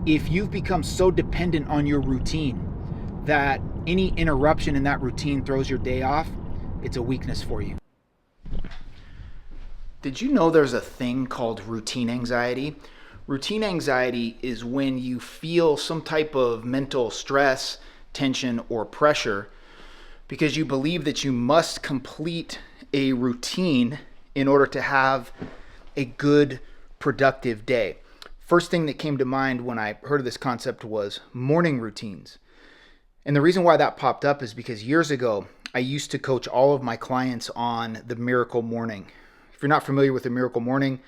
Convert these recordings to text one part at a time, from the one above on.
if you've become so dependent on your routine that any interruption in that routine throws your day off, it's a weakness for you. Did you know there's a thing called routine anxiety? Routine anxiety is when you feel some type of mental stress, tension, or pressure because you believe that you must complete a routine in order to have a good, productive day. First thing that came to mind when I heard of this concept was morning routines. And the reason why that popped up is because years ago, I used to coach all of my clients on the Miracle Morning. If you're not familiar with the Miracle Morning,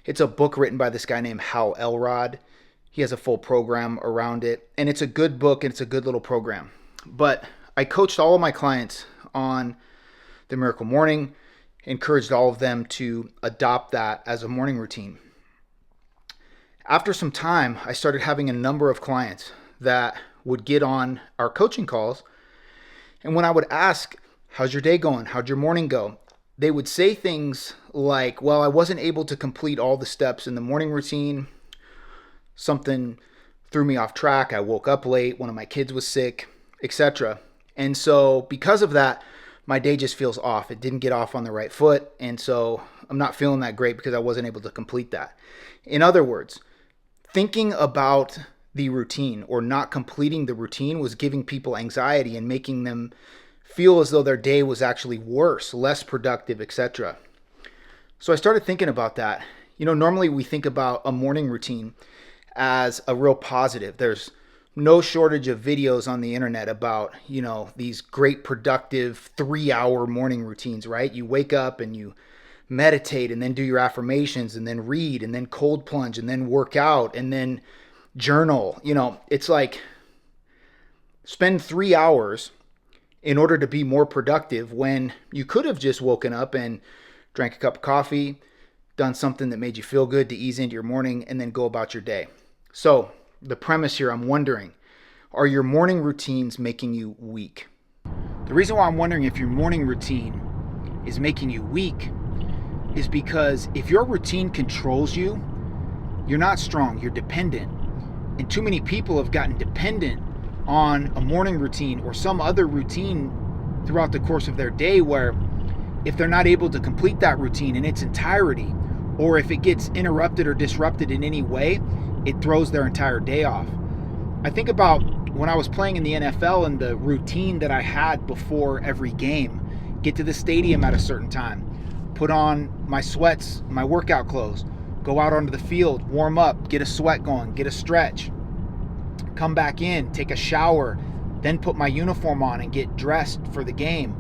it's a book written by this guy named Hal Elrod. He has a full program around it, and it's a good book and it's a good little program. But I coached all of my clients on the Miracle Morning, encouraged all of them to adopt that as a morning routine. After some time, I started having a number of clients that would get on our coaching calls, and when I would ask, how's your day going? How'd your morning go? They would say things like, well, I wasn't able to complete all the steps in the morning routine. Something threw me off track. I woke up late. One of my kids was sick, etc. And so because of that, my day just feels off. It didn't get off on the right foot. And so I'm not feeling that great because I wasn't able to complete that. In other words, thinking about the routine or not completing the routine was giving people anxiety and making them feel as though their day was actually worse, less productive, etc. So I started thinking about that. Normally we think about a morning routine as a real positive. There's no shortage of videos on the internet about, these great productive 3-hour morning routines, right? You wake up and you meditate and then do your affirmations and then read and then cold plunge and then work out and then journal. It's like spend 3 hours in order to be more productive when you could have just woken up and drank a cup of coffee, done something that made you feel good to ease into your morning, and then go about your day. So the premise here, I'm wondering, are your morning routines making you weak? The reason why I'm wondering if your morning routine is making you weak is because if your routine controls you, you're not strong, you're dependent. And too many people have gotten dependent on a morning routine or some other routine throughout the course of their day where if they're not able to complete that routine in its entirety, or if it gets interrupted or disrupted in any way, it throws their entire day off. I think about when I was playing in the NFL and the routine that I had before every game. Get to the stadium at a certain time, put on my sweats, my workout clothes, go out onto the field, warm up, get a sweat going, get a stretch, come back in, take a shower, then put my uniform on and get dressed for the game,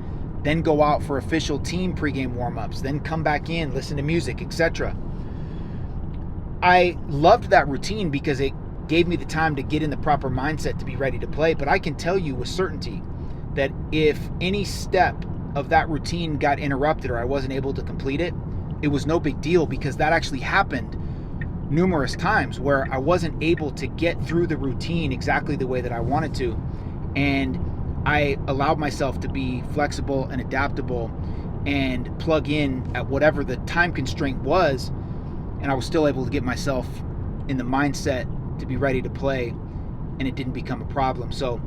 then go out for official team pregame warm-ups, then come back in, listen to music, etc. I loved that routine because it gave me the time to get in the proper mindset to be ready to play, but I can tell you with certainty that if any step of that routine got interrupted or I wasn't able to complete it, it was no big deal because that actually happened numerous times where I wasn't able to get through the routine exactly the way that I wanted to. And I allowed myself to be flexible and adaptable and plug in at whatever the time constraint was. And I was still able to get myself in the mindset to be ready to play, and it didn't become a problem. So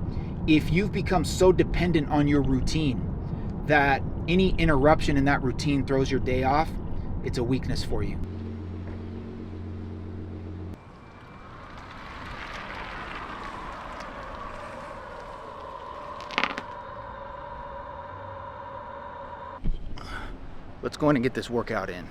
if you've become so dependent on your routine that any interruption in that routine throws your day off, it's a weakness for you. Let's go in and get this workout in.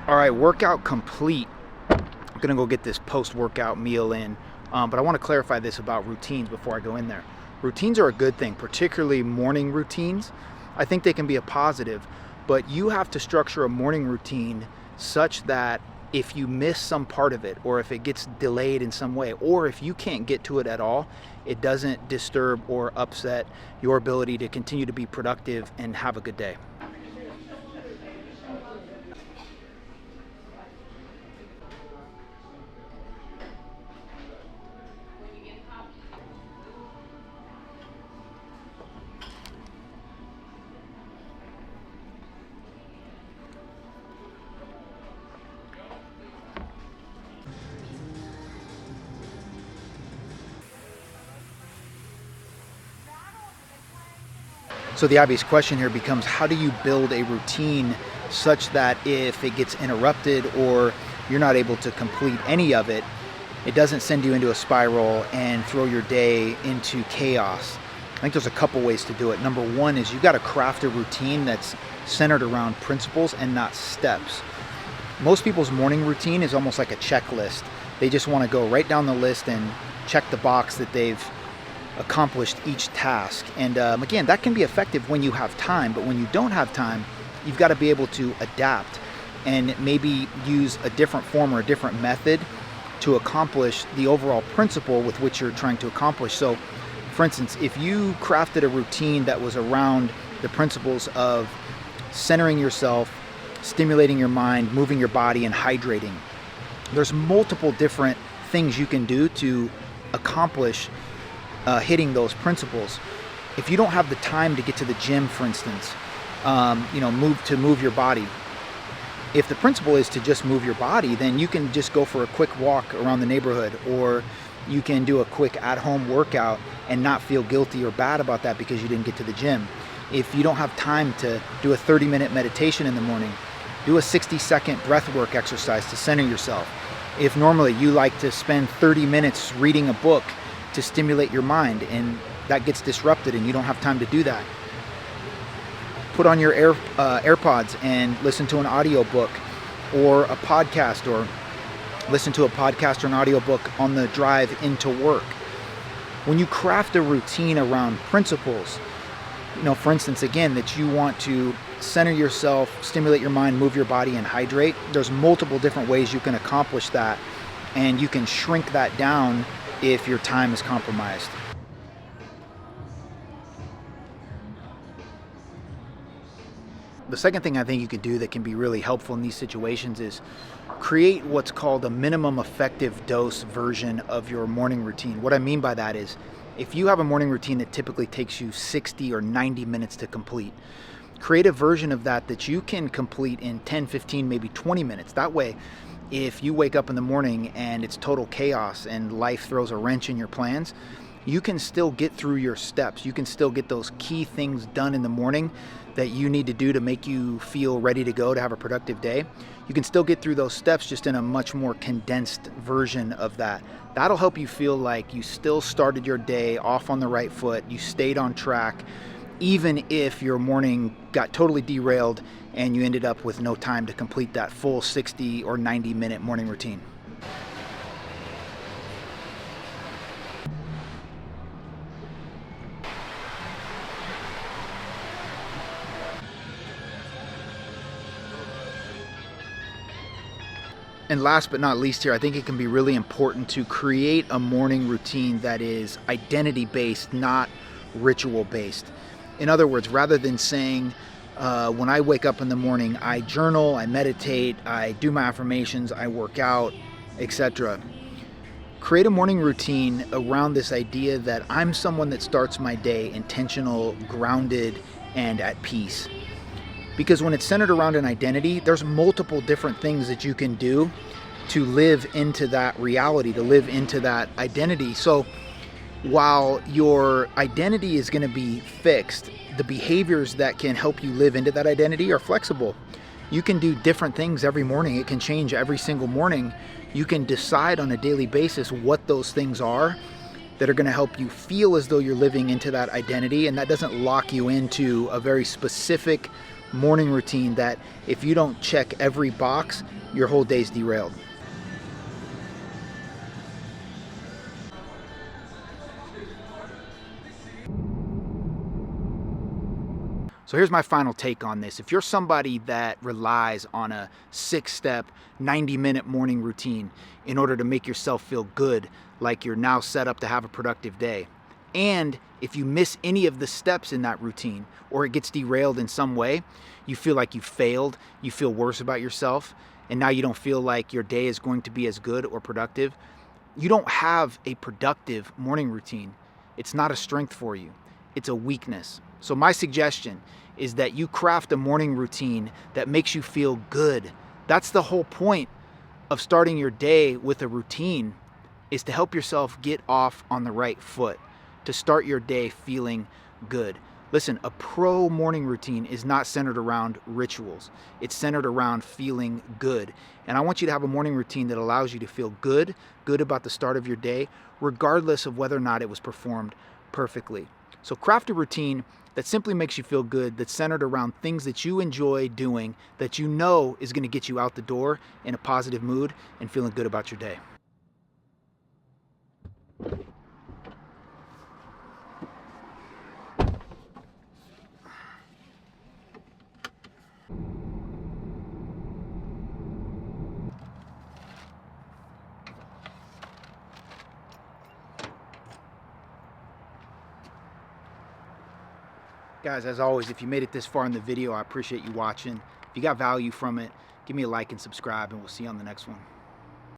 All right, workout complete. I'm gonna go get this post-workout meal in, but I want to clarify this about routines before I go in there. Routines are a good thing, particularly morning routines. I think they can be a positive, but you have to structure a morning routine such that if you miss some part of it, or if it gets delayed in some way, or if you can't get to it at all, it doesn't disturb or upset your ability to continue to be productive and have a good day. So the obvious question here becomes, how do you build a routine such that if it gets interrupted or you're not able to complete any of it, it doesn't send you into a spiral and throw your day into chaos? I think there's a couple ways to do it. Number one is you got to craft a routine that's centered around principles and not steps. Most people's morning routine is almost like a checklist. They just want to go right down the list and check the box that they've accomplished each task. And again, that can be effective when you have time, but when you don't have time, you've got to be able to adapt and maybe use a different form or a different method to accomplish the overall principle with which you're trying to accomplish. So, for instance, if you crafted a routine that was around the principles of centering yourself, stimulating your mind, moving your body, and hydrating, there's multiple different things you can do to accomplish hitting those principles. If you don't have the time to get to the gym, for instance, move your body. If the principle is to just move your body, then you can just go for a quick walk around the neighborhood, or you can do a quick at-home workout and not feel guilty or bad about that because you didn't get to the gym. If you don't have time to do a 30-minute meditation in the morning, do a 60-second breath work exercise to center yourself. If normally you like to spend 30 minutes reading a book to stimulate your mind and that gets disrupted and you don't have time to do that, put on your AirPods and listen to an audiobook or a podcast, or listen to a podcast or an audiobook on the drive into work. When you craft a routine around principles, for instance, again, that you want to center yourself, stimulate your mind, move your body, and hydrate, there's multiple different ways you can accomplish that, and you can shrink that down if your time is compromised. The second thing I think you could do that can be really helpful in these situations is create what's called a minimum effective dose version of your morning routine. What I mean by that is, if you have a morning routine that typically takes you 60 or 90 minutes to complete, create a version of that you can complete in 10, 15, maybe 20 minutes. That way, if you wake up in the morning and it's total chaos and life throws a wrench in your plans, you can still get through your steps. You can still get those key things done in the morning that you need to do to make you feel ready to go to have a productive day. You can still get through those steps just in a much more condensed version of that. That'll help you feel like you still started your day off on the right foot, you stayed on track, even if your morning got totally derailed and you ended up with no time to complete that full 60 or 90 minute morning routine. And last but not least here, I think it can be really important to create a morning routine that is identity-based, not ritual-based. In other words, rather than saying, when I wake up in the morning, I journal, I meditate, I do my affirmations, I work out, etc. Create a morning routine around this idea that I'm someone that starts my day intentional, grounded, and at peace. Because when it's centered around an identity, there's multiple different things that you can do to live into that reality, to live into that identity. So while your identity is going to be fixed, the behaviors that can help you live into that identity are flexible. You can do different things every morning. It can change every single morning. You can decide on a daily basis what those things are that are going to help you feel as though you're living into that identity, and that doesn't lock you into a very specific morning routine that if you don't check every box, your whole day's derailed. So here's my final take on this. If you're somebody that relies on a 6-step, 90-minute morning routine in order to make yourself feel good, like you're now set up to have a productive day, and if you miss any of the steps in that routine or it gets derailed in some way, you feel like you failed, you feel worse about yourself, and now you don't feel like your day is going to be as good or productive, you don't have a productive morning routine. It's not a strength for you, it's a weakness. So my suggestion is that you craft a morning routine that makes you feel good. That's the whole point of starting your day with a routine, is to help yourself get off on the right foot, to start your day feeling good. Listen, a pro morning routine is not centered around rituals. It's centered around feeling good. And I want you to have a morning routine that allows you to feel good about the start of your day, regardless of whether or not it was performed perfectly. So craft a routine that simply makes you feel good, that's centered around things that you enjoy doing, that you know is going to get you out the door in a positive mood and feeling good about your day. Guys, as always, if you made it this far in the video, I appreciate you watching. If you got value from it, give me a like and subscribe, and we'll see you on the next one.